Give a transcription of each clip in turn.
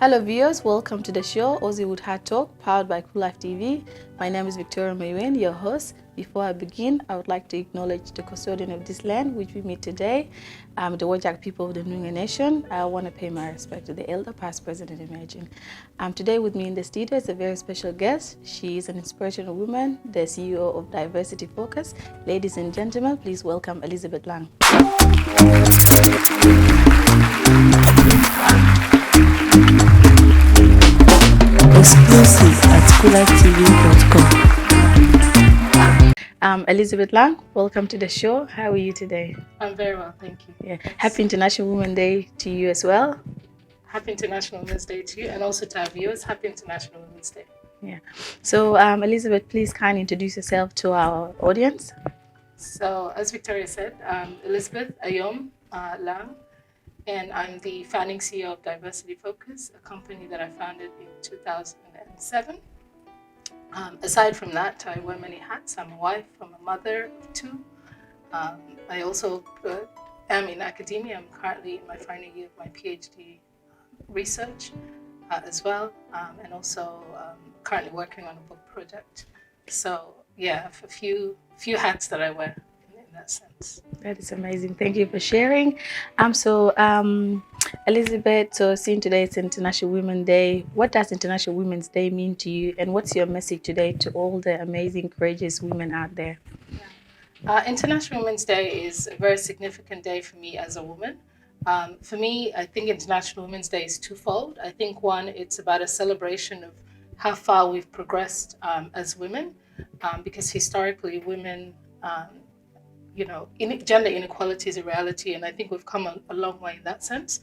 Hello viewers, welcome to the show Aussie Wood Heart Talk, powered by Koollife TV. My name is Victoria Mayuen, your host. Before I begin, I would like to acknowledge the custodian of this land, which we meet today, the Wajak people of the Noongar Nation. I want to pay my respect to the elder, past, present, and emerging. Today with me in the studio is a very special guest. She is an inspirational woman, the CEO of Diversity Focus. Ladies and gentlemen, please welcome Elizabeth Lang. Exclusive at KoollifeTV.com. Elizabeth Lang, welcome to the show. How are you today? I'm very well, thank you. Yeah. Happy International Women's Day to you as well. Happy International Women's Day to you, and also to our viewers. Happy International Women's Day. Yeah. So, Elizabeth, please kindly introduce yourself to our audience. So, as Victoria said, Elizabeth Ayom Lang, and I'm the founding CEO of Diversity Focus, a company that I founded in 2007. Aside from that, I wear many hats. I'm a wife, I'm a mother of two. I also am in academia. I'm currently in my final year of my PhD research as well, and also currently working on a book project. So yeah, I have a few hats that I wear in that sense. That is amazing. Thank you for sharing. Elizabeth, so seeing today it's International Women's Day. What does International Women's Day mean to you, and what's your message today to all the amazing, courageous women out there? International Women's Day is a very significant day for me as a woman. For me, I think International Women's Day is twofold. I think one, it's about a celebration of how far we've progressed as women, because historically women, gender inequality is a reality, and I think we've come a long way in that sense.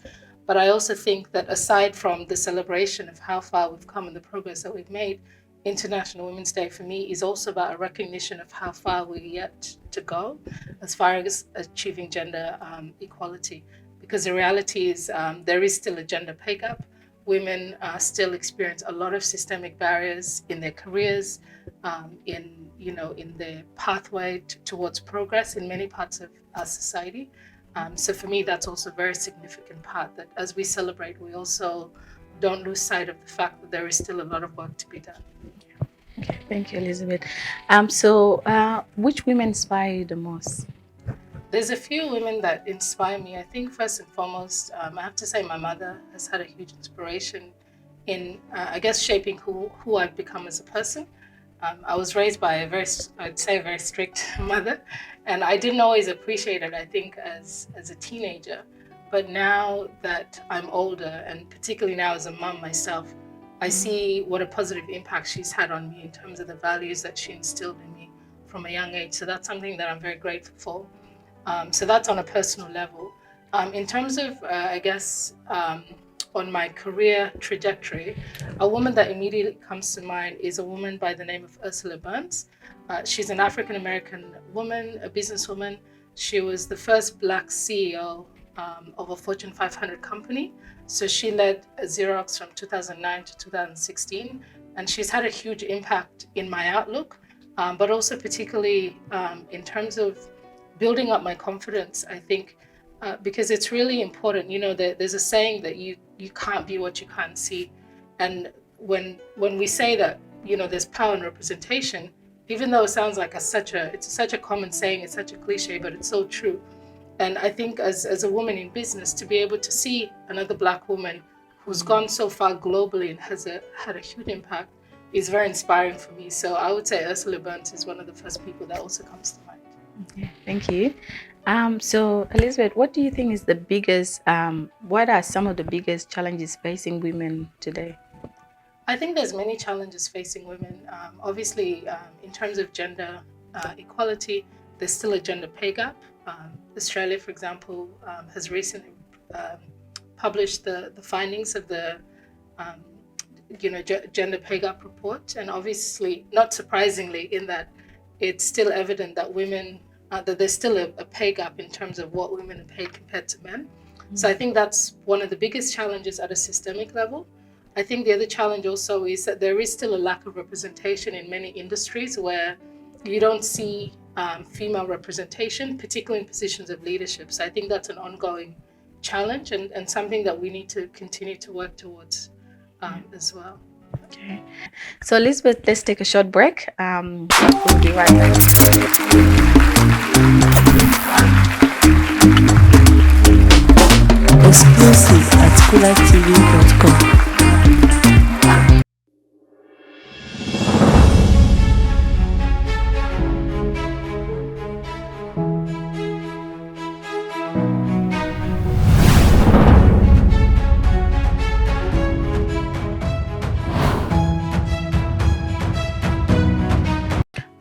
But I also think that aside from the celebration of how far we've come and the progress that we've made, International Women's Day for me is also about a recognition of how far we're yet to go as far as achieving gender equality. Because the reality is there is still a gender pay gap. Women still experience a lot of systemic barriers in their careers, in their pathway towards progress in many parts of our society. So for me, that's also a very significant part, that as we celebrate, we also don't lose sight of the fact that there is still a lot of work to be done. Okay, thank you, Elizabeth. Which women inspire you the most? There's a few women that inspire me. I think first and foremost, I have to say my mother has had a huge inspiration in, shaping who I've become as a person. I was raised by a very strict mother, and I didn't always appreciate it, I think, as a teenager. But now that I'm older, and particularly now as a mom myself, I see what a positive impact she's had on me in terms of the values that she instilled in me from a young age. So that's something that I'm very grateful for. So that's on a personal level. In terms of, on my career trajectory, a woman that immediately comes to mind is a woman by the name of Ursula Burns. She's an African-American woman, a businesswoman. She was the first Black CEO of a Fortune 500 company. So she led Xerox from 2009 to 2016, and she's had a huge impact in my outlook, but also particularly in terms of building up my confidence, I think, because it's really important. There's a saying that you can't be what you can't see. And when we say that, there's power in representation, even though it sounds like it's such a common saying, it's such a cliche, but it's so true. And I think as a woman in business, to be able to see another Black woman who's gone so far globally and has had a huge impact is very inspiring for me. So I would say Ursula Burns is one of the first people that also comes to mind. Okay, thank you. So Elizabeth, what do you think is the biggest, what are some of the biggest challenges facing women today? I think there's many challenges facing women. Obviously, in terms of gender equality, there's still a gender pay gap. Australia, for example, has recently published the findings of the gender pay gap report, and obviously, not surprisingly, in that it's still evident that that there's still a pay gap in terms of what women are paid compared to men. Mm-hmm. So I think that's one of the biggest challenges at a systemic level. I think the other challenge also is that there is still a lack of representation in many industries where you don't see female representation, particularly in positions of leadership. So I think that's an ongoing challenge and something that we need to continue to work towards. as well. Okay. So Elizabeth, let's take a short break. We'll be right back. Exclusive at KoollifeTV.com.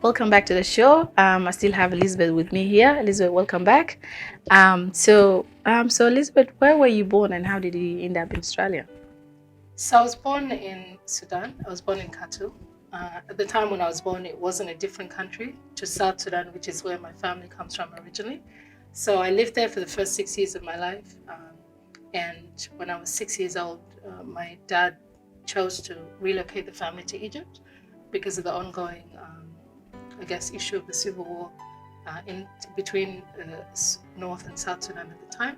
Welcome back to the show. I still have Elizabeth with me here. Elizabeth, welcome back. So Elizabeth, where were you born and how did you end up in Australia? So I was born in Sudan. I was born in Khartoum. At the time when I was born, it wasn't a different country to South Sudan, which is where my family comes from originally. So I lived there for the first 6 years of my life. And when I was 6 years old, my dad chose to relocate the family to Egypt because of the ongoing issue of the civil war in between North and South Sudan at the time.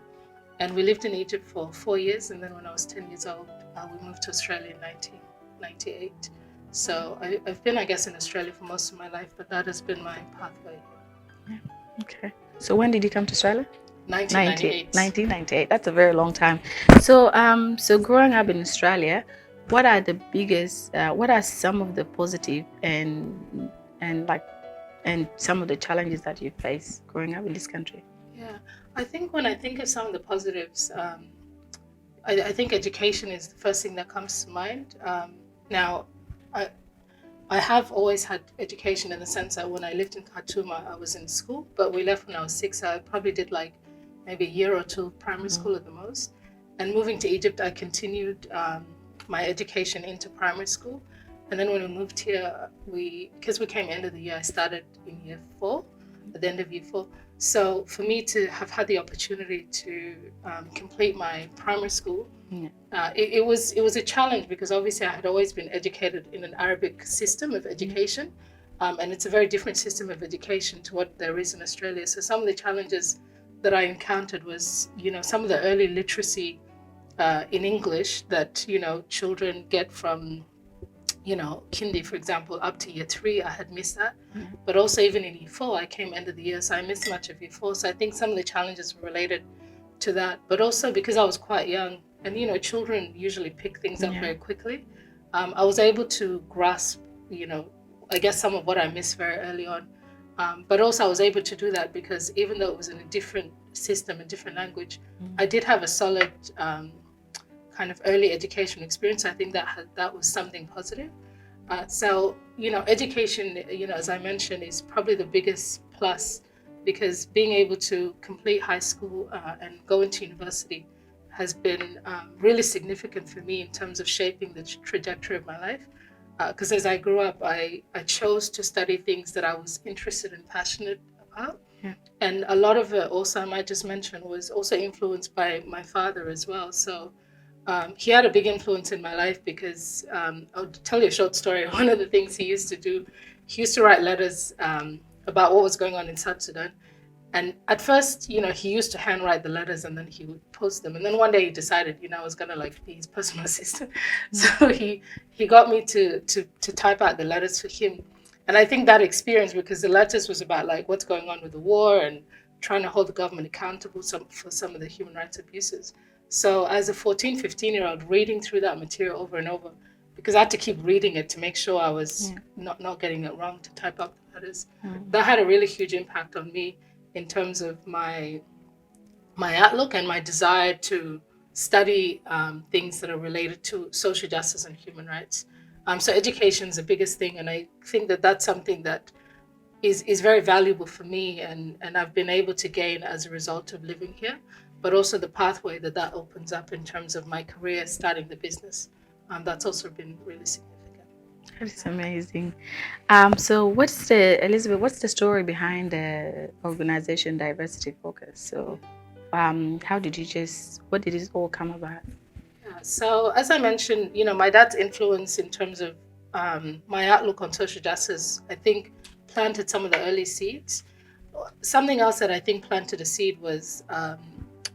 And we lived in Egypt for 4 years, and then when I was 10 years old, we moved to Australia in 1998. So I've been, in Australia for most of my life, but that has been my pathway. Yeah. Okay. So when did you come to Australia? 1998. 1998. That's a very long time. So so growing up in Australia, what are the biggest? What are some of the positive and some of the challenges that you face growing up in this country? Yeah, I think when I think of some of the positives, I think education is the first thing that comes to mind. Now, I have always had education in the sense that when I lived in Khartoum, I was in school, but we left when I was 6. I probably did like maybe a year or two primary school at the most. And moving to Egypt, I continued my education into primary school. And then when we moved here, because we came end of the year, I started in year 4, at the end of year 4. So for me to have had the opportunity to complete my primary school, it was a challenge because obviously I had always been educated in an Arabic system of education, and it's a very different system of education to what there is in Australia. So some of the challenges that I encountered was, some of the early literacy in English that, children get from kindy, for example, up to year 3, I had missed that. But also even in year 4, I came end of the year, so I missed much of year 4. So I think some of the challenges were related to that. But also because I was quite young, and children usually pick things up very quickly, I was able to grasp, some of what I missed very early on. But also I was able to do that because even though it was in a different system, a different language, I did have a solid kind of early education experience. I think that was something positive. So education, as I mentioned, is probably the biggest plus because being able to complete high school and go into university has been really significant for me in terms of shaping the trajectory of my life. Because as I grew up, I chose to study things that I was interested and passionate about. And a lot of it also, I might just mention, was also influenced by my father as well. So he had a big influence in my life because I'll tell you a short story. One of the things he used to do, he used to write letters about what was going on in South Sudan. And at first, he used to handwrite the letters and then he would post them. And then one day he decided, I was going to be his personal assistant. So he got me to type out the letters for him. And I think that experience, because the letters was about what's going on with the war and trying to hold the government accountable for some of the human rights abuses. So as a 14, 15-year-old, reading through that material over and over, because I had to keep reading it to make sure I was not getting it wrong to type up the letters. That had a really huge impact on me in terms of my outlook and my desire to study things that are related to social justice and human rights. So education is the biggest thing, and I think that that's something that is very valuable for me, and I've been able to gain as a result of living here, but also the pathway that opens up in terms of my career, starting the business. That's also been really significant. That's amazing. So Elizabeth, what's the story behind the organization Diversity Focus? So what did it all come about? So as I mentioned, my dad's influence in terms of my outlook on social justice, I think planted some of the early seeds. Something else that I think planted a seed was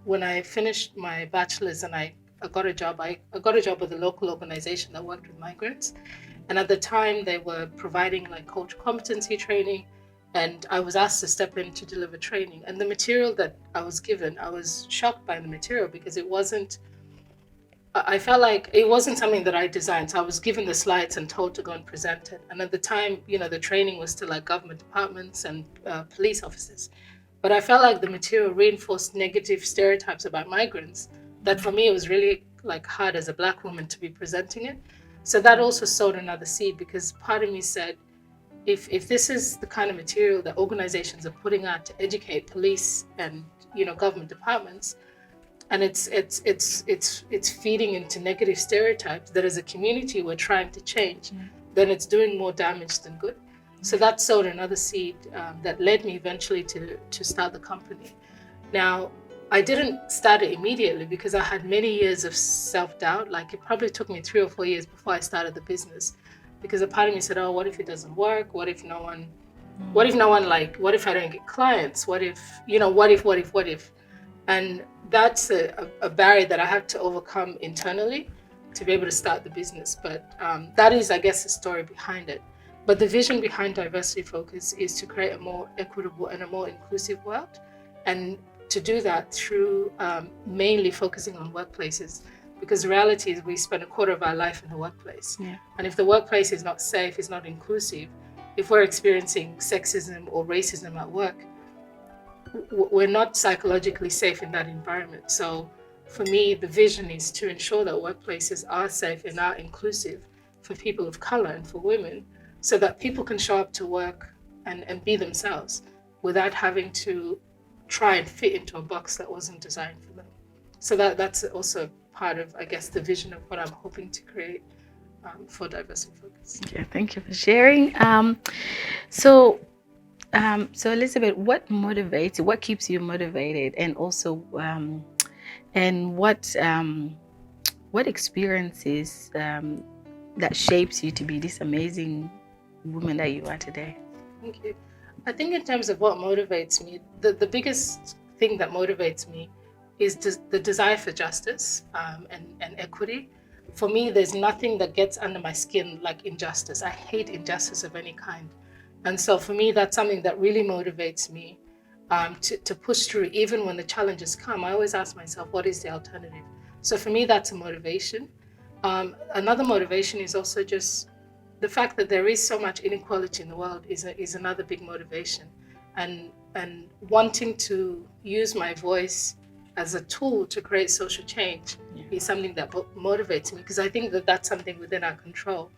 when I finished my bachelor's and I got a job. I got a job with a local organization that worked with migrants. And at the time, they were providing like cultural competency training. And I was asked to step in to deliver training. And the material that I was given, I was shocked by the material because I felt like it wasn't something that I designed. So I was given the slides and told to go and present it. And at the time, the training was to like government departments and police officers. But I felt like the material reinforced negative stereotypes about migrants that for me, it was really like hard as a Black woman to be presenting it. So that also sowed another seed because part of me said, if this is the kind of material that organizations are putting out to educate police and government departments, and it's feeding into negative stereotypes that as a community we're trying to change, then it's doing more damage than good. So that sowed another seed that led me eventually to start the company. Now, I didn't start it immediately because I had many years of self-doubt. Like it probably took me 3 or 4 years before I started the business, because a part of me said, oh, what if it doesn't work? What if no one what if I don't get clients? What if? And that's a barrier that I had to overcome internally to be able to start the business. But that is, I guess, the story behind it. But the vision behind Diversity Focus is to create a more equitable and a more inclusive world. And to do that through mainly focusing on workplaces. Because the reality is we spend a quarter of our life in the workplace. Yeah. And if the workplace is not safe, is not inclusive, if we're experiencing sexism or racism at work, we're not psychologically safe in that environment. So for me, the vision is to ensure that workplaces are safe and are inclusive for people of color and for women, so that people can show up to work and be themselves without having to try and fit into a box that wasn't designed for them. So that's also part of, I guess, the vision of what I'm hoping to create for Diversity Focus. Okay, thank you for sharing. So Elizabeth, what motivates you? What keeps you motivated? And also, and what experiences that shapes you to be this amazing woman that you are today? Thank you. I think in terms of what motivates me, the biggest thing that motivates me is the desire for justice and equity. For me, there's nothing that gets under my skin like injustice. I hate injustice of any kind. And so for me, that's something that really motivates me to push through even when the challenges come. I always ask myself, what is the alternative? So for me, that's a motivation. Another motivation is also just the fact that there is so much inequality in the world is another big motivation. And wanting to use my voice as a tool to create social change is something that motivates me, because I think that that's something within our control.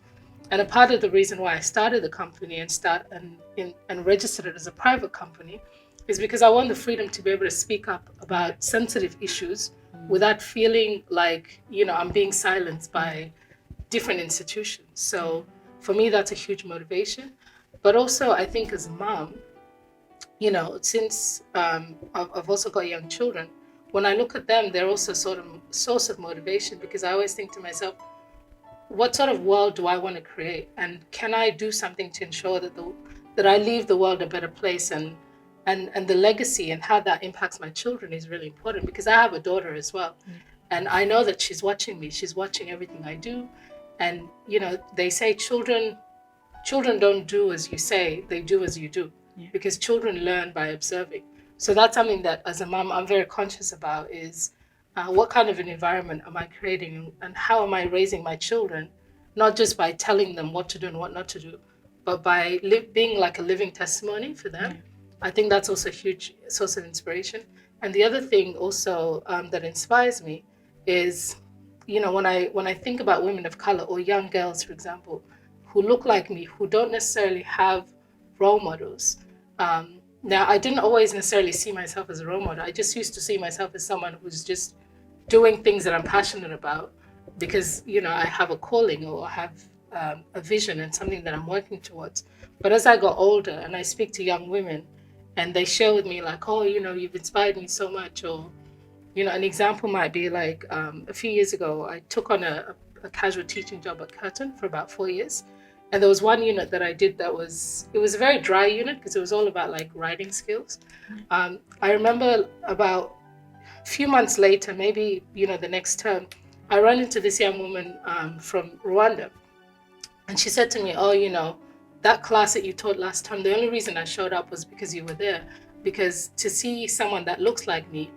And a part of the reason why I started the company and registered it as a private company is because I want the freedom to be able to speak up about sensitive issues without feeling like, I'm being silenced by different institutions. So for me, that's a huge motivation. But also, I think as a mom, since I've also got young children, when I look at them, they're also sort of source of motivation, because I always think to myself, what sort of world do I want to create? And can I do something to ensure that I leave the world a better place? And the legacy and how that impacts my children is really important, because I have a daughter as well. And I know that she's watching me. She's watching everything I do. And, they say children don't do as you say, they do as you do. Because children learn by observing. So that's something that as a mom, I'm very conscious about is what kind of an environment am I creating, and how am I raising my children, not just by telling them what to do and what not to do, but by being like a living testimony for them. I think that's also a huge source of inspiration. And the other thing also that inspires me is, when I think about women of color or young girls, for example, who look like me, who don't necessarily have role models. Now, I didn't always necessarily see myself as a role model. I just used to see myself as someone who's just doing things that I'm passionate about because, I have a calling or I have a vision and something that I'm working towards. But as I got older and I speak to young women and they share with me like, oh, you've inspired me so much. Or, an example might be like a few years ago, I took on a casual teaching job at Curtin for about 4 years. And there was one unit that I did it was a very dry unit because it was all about like writing skills. I remember about a few months later, maybe, the next term, I ran into this young woman from Rwanda, and she said to me, "Oh, that class that you taught last time, the only reason I showed up was because you were there. Because to see someone that looks like me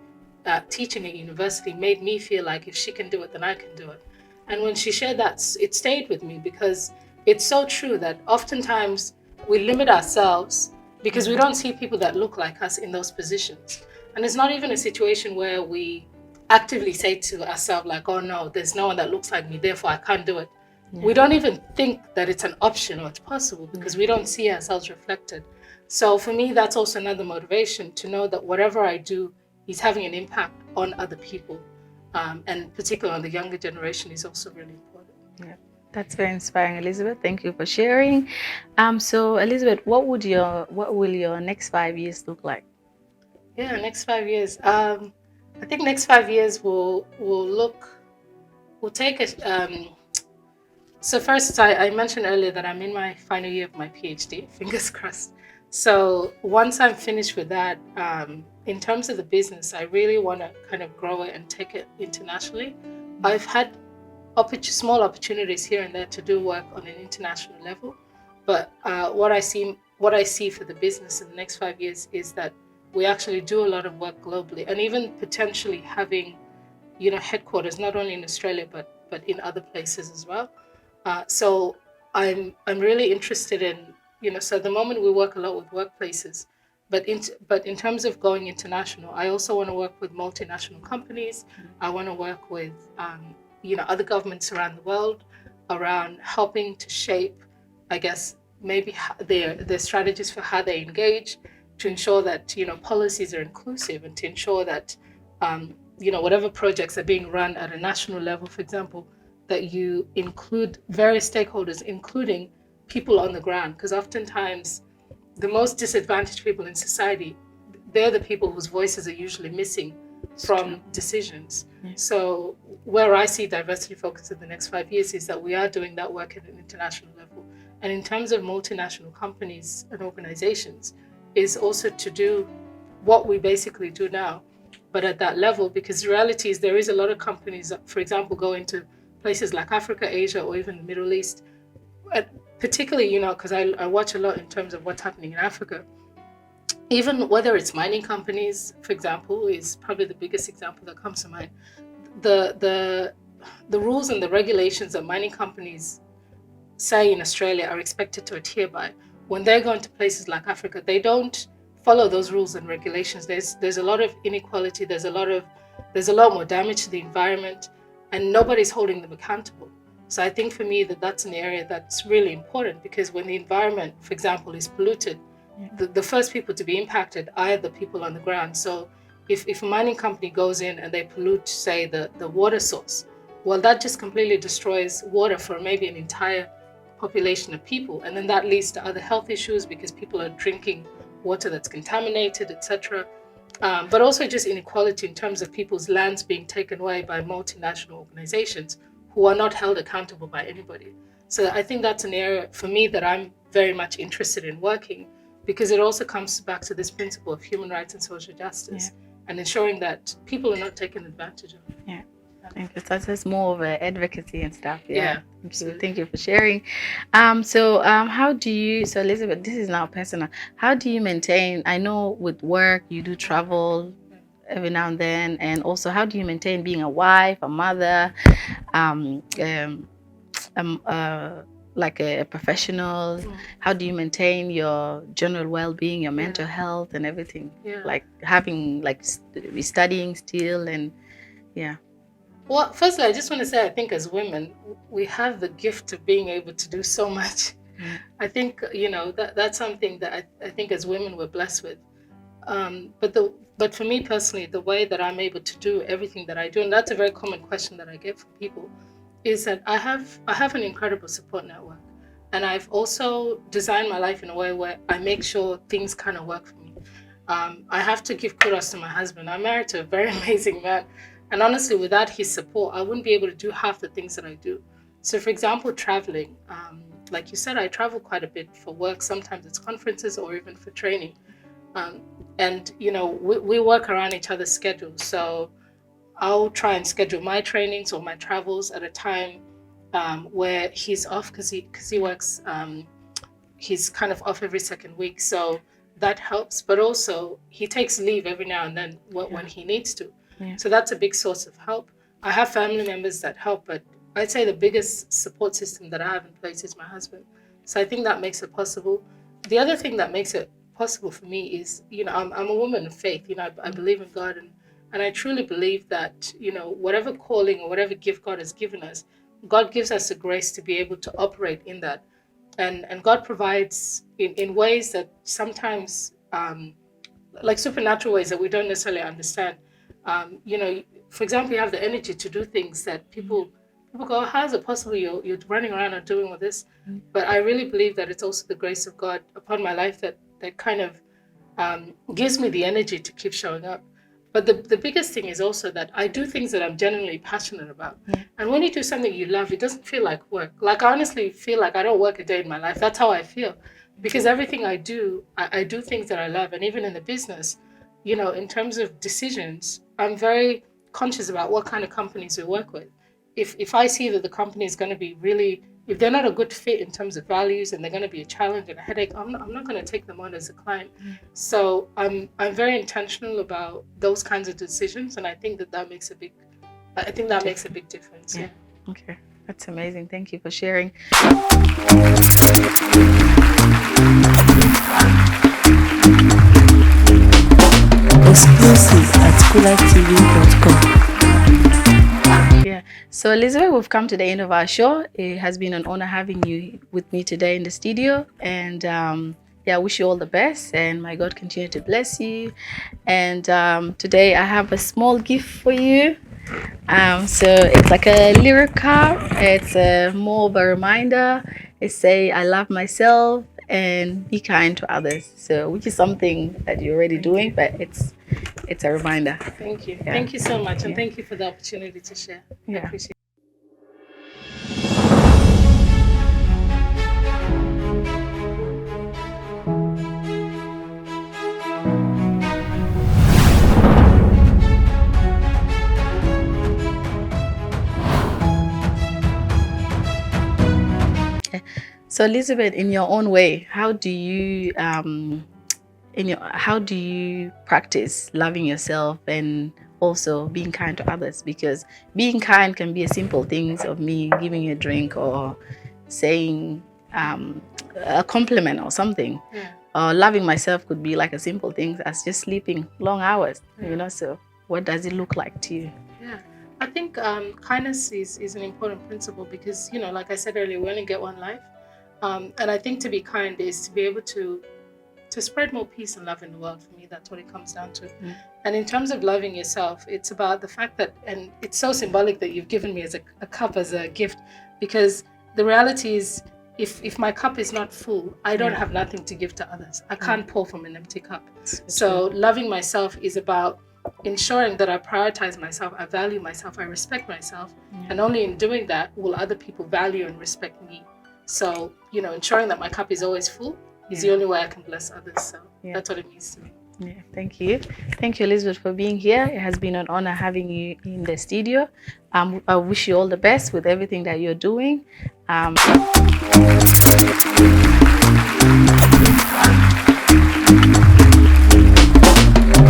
teaching at university made me feel like if she can do it, then I can do it." And when she shared that, it stayed with me, because it's so true that oftentimes we limit ourselves because we don't see people that look like us in those positions. And it's not even a situation where we actively say to ourselves like, "Oh no, there's no one that looks like me, therefore I can't do it." Yeah. We don't even think that it's an option or it's possible because we don't see ourselves reflected. So for me, that's also another motivation, to know that whatever I do is having an impact on other people. And particularly on the younger generation is also really important. Yeah, that's very inspiring, Elizabeth. Thank you for sharing. So Elizabeth, what will your next 5 years look like? Yeah, next 5 years. I think next 5 years will take it. So first, I mentioned earlier that I'm in my final year of my PhD. Fingers crossed. So once I'm finished with that, in terms of the business, I really want to kind of grow it and take it internationally. I've had small opportunities here and there to do work on an international level, but what I see for the business in the next 5 years is that we actually do a lot of work globally, and even potentially having, headquarters not only in Australia but in other places as well. So I'm really interested in, so at the moment we work a lot with workplaces, but in terms of going international, I also want to work with multinational companies. I want to work with other governments around the world, around helping to shape, I guess, maybe their strategies for how they engage, to ensure that policies are inclusive, and to ensure that whatever projects are being run at a national level, for example, that you include various stakeholders, including people on the ground, because oftentimes the most disadvantaged people in society, they're the people whose voices are usually missing from decisions. Yeah. So where I see diversity focus in the next 5 years is that we are doing that work at an international level. And in terms of multinational companies and organizations, is also to do what we basically do now, but at that level, because the reality is there is a lot of companies that, for example, go into places like Africa, Asia, or even the Middle East, particularly, because I watch a lot in terms of what's happening in Africa. Even whether it's mining companies, for example, is probably the biggest example that comes to mind. The rules and the regulations that mining companies say in Australia are expected to adhere by, when they go into places like Africa, they don't follow those rules and regulations. There's a lot of inequality. There's a lot more damage to the environment, and nobody's holding them accountable. So I think for me that's an area that's really important, because when the environment, for example, is polluted, the first people to be impacted are the people on the ground. So if a mining company goes in and they pollute, say, the water source, well, that just completely destroys water for maybe an entire population of people. And then that leads to other health issues because people are drinking water that's contaminated, etc. But also just inequality in terms of people's lands being taken away by multinational organizations who are not held accountable by anybody. So I think that's an area for me that I'm very much interested in working, because it also comes back to this principle of human rights and social justice, and ensuring that people are not taken advantage of. Yeah. Thank you. So that's more of advocacy and stuff. Yeah. Thank you for sharing. How do you, so Elizabeth, this is now personal. How do you maintain, I know with work, you do travel every now and then, and also how do you maintain being a wife, a mother, like a professional? How do you maintain your general well-being, your mental health and everything? Like having, like studying still and Well, firstly, I just want to say, I think as women, we have the gift of being able to do so much. I think, that's something that I think as women we're blessed with. But for me personally, the way that I'm able to do everything that I do, and that's a very common question that I get from people, is that I have an incredible support network. And I've also designed my life in a way where I make sure things kind of work for me. I have to give kudos to my husband. I'm married to a very amazing man. And honestly, without his support, I wouldn't be able to do half the things that I do. So for example, traveling, like you said, I travel quite a bit for work. Sometimes it's conferences or even for training. And, we work around each other's schedules. So I'll try and schedule my trainings or my travels at a time where he's off, because he works, he's kind of off every second week. So that helps. But also he takes leave every now and then when he needs to. Yeah. So that's a big source of help. I have family members that help, but I'd say the biggest support system that I have in place is my husband. So I think that makes it possible. The other thing that makes it possible for me is, I'm a woman of faith. I believe in God, and I truly believe that, whatever calling or whatever gift God has given us, God gives us the grace to be able to operate in that. And God provides in ways that sometimes, like supernatural ways that we don't necessarily understand. For example, you have the energy to do things that people go, how is it possible you're running around and doing all this? But I really believe that it's also the grace of God upon my life that kind of gives me the energy to keep showing up. But the biggest thing is also that I do things that I'm genuinely passionate about. And when you do something you love, it doesn't feel like work. Like, I honestly feel like I don't work a day in my life. That's how I feel. Because everything I do, I do things that I love. And even in the business, in terms of decisions, I'm very conscious about what kind of companies we work with. If I see that the company is going to be really, if they're not a good fit in terms of values and they're going to be a challenge and a headache, I'm not going to take them on as a client. So I'm very intentional about those kinds of decisions, and I think that makes a big difference. Yeah. Okay, that's amazing. Thank you for sharing. Exclusive at KoollifeTV.com. Yeah. So Elizabeth, we've come to the end of our show. It has been an honor having you with me today in the studio, and I wish you all the best, and may God continue to bless you. And today I have a small gift for you. So it's like a lyric card. It's more of a reminder. It say, I love myself and be kind to others. So which is something that you're already doing, but it's a reminder. Thank you. Yeah. Thank you so much, and thank you for the opportunity to share. I appreciate it. So Elizabeth, in your own way, how do you practice loving yourself and also being kind to others? Because being kind can be a simple things of me giving you a drink or saying a compliment or something. Or loving myself could be like a simple thing as just sleeping long hours. So what does it look like to you? I think kindness is an important principle because, like I said earlier, we only get one life. And I think to be kind is to be able to spread more peace and love in the world. For me, that's what it comes down to. And in terms of loving yourself, it's about the fact that, and it's so symbolic that you've given me as a cup as a gift, because the reality is, if my cup is not full, I don't have nothing to give to others. I can't pour from an empty cup. So loving myself is about ensuring that I prioritize myself, I value myself, I respect myself, and only in doing that will other people value and respect me. So, ensuring that my cup is always full is the only way I can bless others. So that's what it means to me. Yeah, thank you. Thank you, Elizabeth, for being here. It has been an honor having you in the studio. I wish you all the best with everything that you're doing.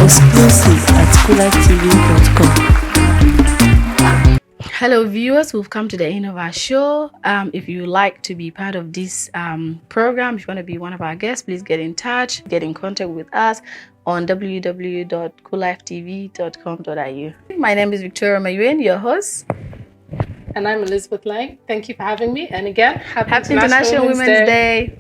Exclusive at KoollifeTV.com. Hello viewers, we've come to the end of our show. If you like to be part of this program, if you want to be one of our guests, please get in touch, get in contact with us on www.KoollifeTV.com.au. My name is Victoria Mayuen, your host. And I'm Elizabeth Lang. Thank you for having me. And again, Happy International Women's Day.